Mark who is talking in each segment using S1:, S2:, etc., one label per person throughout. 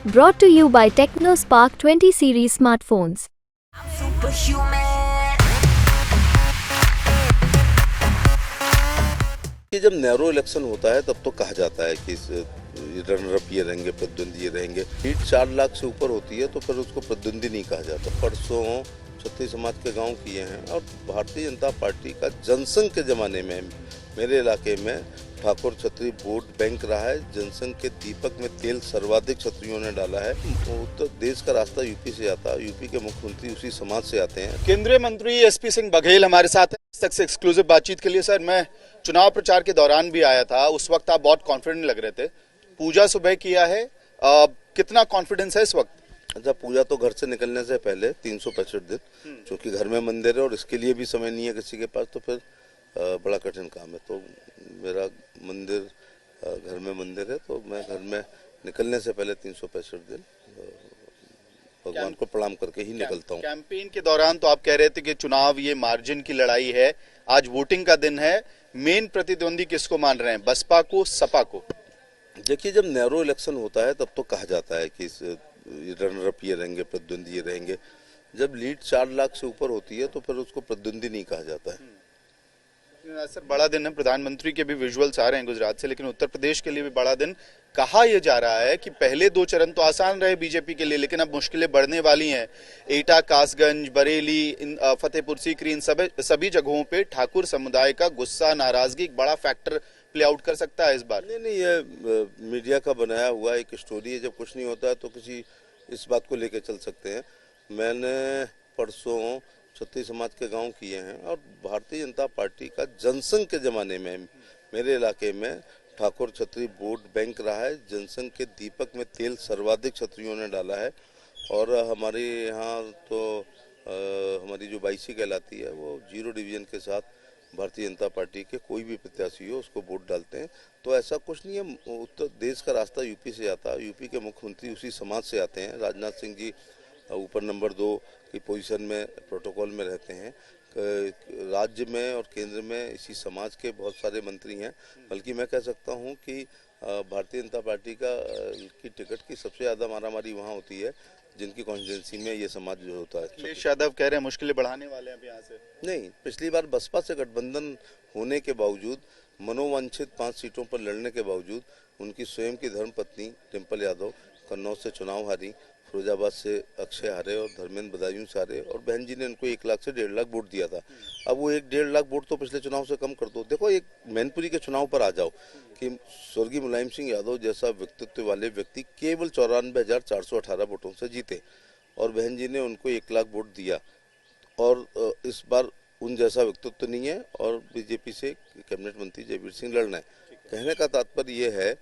S1: Brought to you by TechnoSpark 20 series smartphones.
S2: कि जब narrow election होता है तब तो कहा जाता है कि रनर अप ये रहेंगे, प्रतिद्वंदी ये रहेंगे। सीट 4 लाख से ऊपर होती है तो फिर उसको प्रतिद्वंदी नहीं कहा जाता। परसों क्षत्रिय समाज के गांव किए हैं और भारतीय जनता पार्टी का जनसंघ के जमाने में मेरे इलाके में ठाकुर क्षत्रिय वोट बैंक रहा है। जनसंघ के दीपक में तेल सर्वाधिक क्षत्रियों ने डाला है। उत्तर देश का रास्ता यूपी से आता है, यूपी के मुख्यमंत्री उसी समाज से आते हैं।
S3: केंद्रीय मंत्री एसपी सिंह बघेल हमारे साथ हैं तक से एक्सक्लूसिव बातचीत के लिए। सर, मैं चुनाव प्रचार के दौरान भी आया था, उस वक्त आप बहुत कॉन्फिडेंट लग रहे थे। पूजा सुबह किया है, कितना कॉन्फिडेंस है इस वक्त?
S2: अच्छा, पूजा तो घर से निकलने से पहले 365 दिन, क्योंकि घर में मंदिर है और इसके लिए भी समय नहीं है किसी के पास, तो फिर बड़ा कठिन काम है। तो मेरा मंदिर घर में मंदिर है, तो मैं घर में निकलने से पहले 365 दिन भगवान को प्रणाम करके ही निकलता हूँ।
S3: कैंपेन के दौरान तो आप कह रहे थे कि चुनाव ये मार्जिन की लड़ाई है, आज वोटिंग का दिन है, मेन प्रतिद्वंदी किसको मान रहे हैं, बसपा को, सपा को?
S2: देखिए, जब नैरो इलेक्शन होता है तब तो कहा जाता है कि रनर अप ये रहेंगे, प्रतिद्वंदी ये रहेंगे। जब लीड 4 लाख से ऊपर होती है तो फिर उसको प्रतिद्वंदी नहीं कहा जाता है।
S3: सर, बड़ा दिन है, प्रधानमंत्री के भी विजुअल्स आ रहे हैं गुजरात से, लेकिन उत्तर प्रदेश के लिए भी बड़ा दिन। कहा यह जा रहा है कि पहले 2 चरण तो आसान रहे बीजेपी के लिए, लेकिन अब मुश्किलें बढ़ने वाली हैं। एटा, कासगंज, बरेली, फतेहपुर सीकरी, इन सभी जगहों पे ठाकुर समुदाय का गुस्सा, नाराजगी एक बड़ा फैक्टर प्ले आउट कर सकता है इस बार।
S2: नहीं, ये मीडिया का बनाया हुआ एक स्टोरी है। जब कुछ नहीं होता है तो किसी इस बात को लेकर चल सकते हैं। मैंने परसों क्षत्रिय समाज के गांव किए हैं और भारतीय जनता पार्टी का जनसंघ के जमाने में मेरे इलाके में ठाकुर क्षत्रिय वोट बैंक रहा है। जनसंघ के दीपक में तेल सर्वाधिक क्षत्रियों ने डाला है और हमारे यहाँ तो हमारी जो बाईसी कहलाती है वो 0 डिवीजन के साथ भारतीय जनता पार्टी के कोई भी प्रत्याशी हो उसको वोट डालते हैं। तो ऐसा कुछ नहीं है, उत्तर देश का रास्ता यूपी से आता है, यूपी के मुख्यमंत्री उसी समाज से आते हैं। राजनाथ सिंह जी ऊपर नंबर 2 की पोजीशन में प्रोटोकॉल में रहते हैं। राज्य में और केंद्र में इसी समाज के बहुत सारे मंत्री हैं। बल्कि मैं कह सकता हूं कि भारतीय जनता पार्टी की टिकट की सबसे ज़्यादा मारामारी वहां होती है जिनकी कॉन्स्टिट्यूंसी में ये समाज जो होता है।
S3: अखिलेश यादव कह रहे हैं मुश्किलें बढ़ाने वाले हैं अब यहाँ से।
S2: नहीं, पिछली बार बसपा से गठबंधन होने के बावजूद, मनोवांछित 5 सीटों पर लड़ने के बावजूद, उनकी स्वयं की धर्मपत्नी डिम्पल यादव कन्नौज से चुनाव हारी, फिरोजाबाद से अक्षय हारे और धर्मेंद्र बदायूं से हारे, और बहन जी ने उनको 1 लाख से 1.5 लाख वोट दिया था। अब वो 1-1.5 लाख वोट तो पिछले चुनाव से कम कर दो। देखो, एक मैनपुरी के चुनाव पर आ जाओ कि स्वर्गीय मुलायम सिंह यादव जैसा व्यक्तित्व वाले व्यक्ति केवल 94,418 वोटों से जीते और बहन जी ने उनको 1 लाख वोट दिया। और इस बार उन जैसा व्यक्तित्व नहीं है और बीजेपी से कैबिनेट मंत्री जयवीर सिंह लड़ना है। कहने का तात्पर्य यह है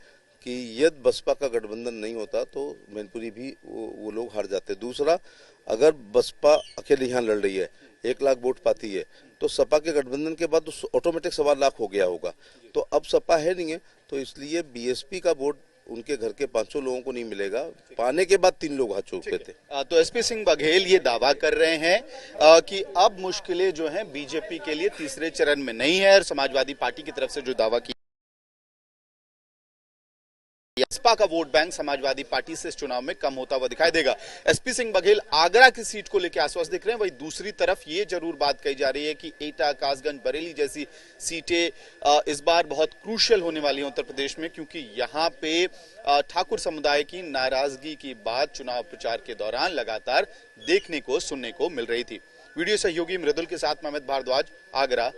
S2: कि यदि बसपा का गठबंधन नहीं होता तो मैनपुरी भी वो लोग हार जाते। दूसरा, अगर बसपा अकेले यहाँ लड़ रही है, 1 लाख वोट पाती है, तो सपा के गठबंधन के बाद तो ऑटोमेटिक 1.25 लाख हो गया होगा। तो अब सपा है नहीं है, तो इसलिए बीएसपी का वोट उनके घर के 500 लोगों को नहीं मिलेगा। पाने के बाद 3 लोग हाथ चौके थे।
S3: तो एसपी सिंह बघेल ये दावा कर रहे हैं कि अब मुश्किलें जो हैं बीजेपी के लिए तीसरे चरण में नहीं है, और समाजवादी पार्टी की तरफ से जो दावा किया बसपा का वोट बैंक समाजवादी पार्टी से इस चुनाव में कम होता हुआ दिखाई देगा। एसपी सिंह बघेल आगरा की सीट को लेकर आश्वस्त दिख रहे हैं। वहीं दूसरी तरफ ये जरूर बात कही जा रही है कि एटा, कासगंज, बरेली जैसी सीटें इस बार बहुत क्रूशियल होने वाली हैं उत्तर प्रदेश में, क्योंकि यहाँ पे ठाकुर समुदाय की नाराजगी की बात चुनाव प्रचार के दौरान लगातार देखने को, सुनने को मिल रही थी। वीडियो सहयोगी मृदुल के साथ मैं अमित भारद्वाज, आगरा।